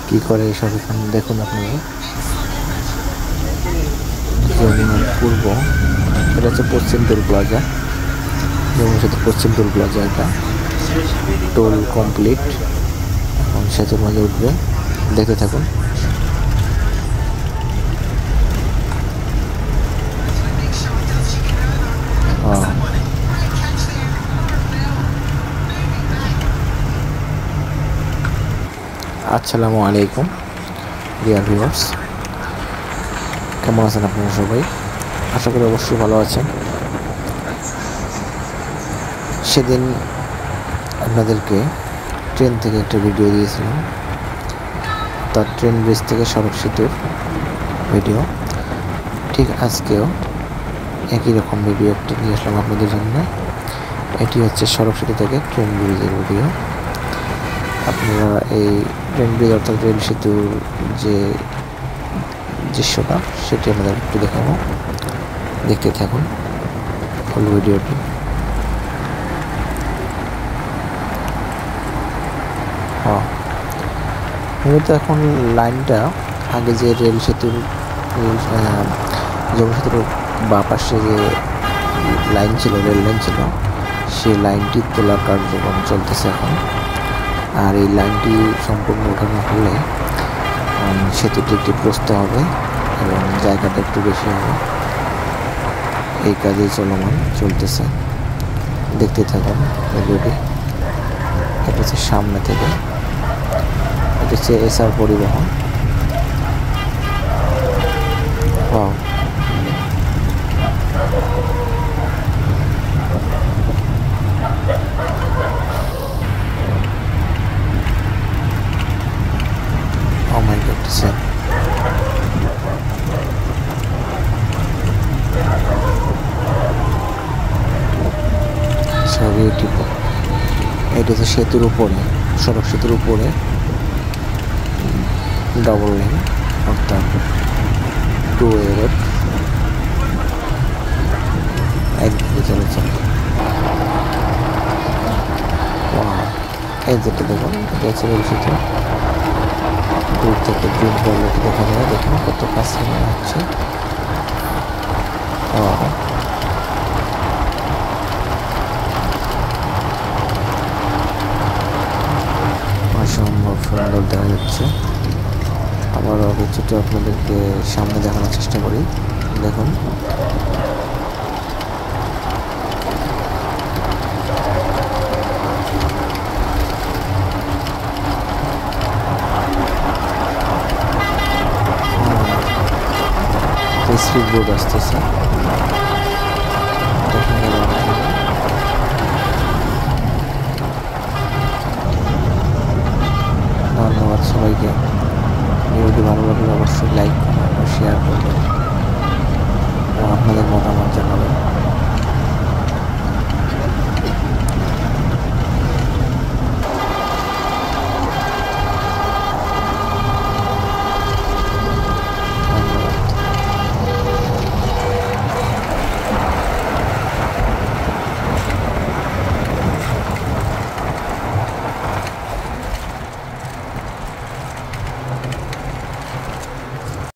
কি করে এইসব এখানে দেখুন আপনারা। যমুনার পূর্ব, এটা হচ্ছে পশ্চিম টোল প্লাজা, যমুনা সেতুর পশ্চিম টোল প্লাজা। এটা টোল কমপ্লিট, এখন সেতুর মাঝে উঠবে, দেখতে থাকুন। আসসালামু আলাইকুম ডিয়ার ভিউয়ার্স, কেমন আছেন আপনারা সবাই? আশা করি অবশ্যই ভালো আছেন। সেদিন আপনাদেরকে ট্রেন থেকে একটা ভিডিও দিয়েছিলাম, তার ট্রেন ব্রিজ থেকে সড়ক সেতুর ভিডিও। ঠিক আজকেও একই রকম ভিডিও একটা নিয়ে আসলাম আপনাদের জন্য। এটি হচ্ছে সড়ক সেতু থেকে ট্রেন ব্রিজের ভিডিও। আপনারা এই ট্রেন ব্রিজ অর্থাৎ রেল সেতুর যে দৃশ্যটা সেটি আমাদের একটু দেখাবো, দেখতে থাকুন ফুল ভিডিওটি। মূলত এখন লাইনটা, আগে যে রেল সেতুর যমুনা সেতুর বাঁ পাশে যে লাইন ছিল, রেল লাইন ছিল, সেই লাইনটি তোলার কার্যক্রম চলতেছে এখন। আর এই লাইনটি সম্পূর্ণ ওঠানো হলে সেতুটি একটি প্রস্থ হবে এবং জায়গাটা একটু বেশি হবে। এই কাজে চলতেছে, দেখতে থাকুন ভিডিওটি। এটা হচ্ছে সামনে থেকে, এটা হচ্ছে এসআর পরিবহন। Oh my God, sir. So beautiful. এটা হচ্ছে সেতুর উপরে, সড়ক সেতুর উপরে ডাবল লেন অর্থাৎ টু ওয়ে রোড, একদিকে চলেছে। এই যেটা দেখুন, এটা হচ্ছে রেল সেতু। দূর থেকে গ্রিন বলটি দেখা যায়, দেখুন কত কাছে মনে হচ্ছে। অসম্ভব সুন্দর দেখা যাচ্ছে। আবারও কিছুটা আপনাদেরকে সামনে দেখানোর চেষ্টা করি, দেখুন। স্পিড বোর্ড আসতেছে, ধন্যবাদ সবাইকে। ভিডিওটি ভালো লাগলে অবশ্যই লাইক করুন, শেয়ার করুন।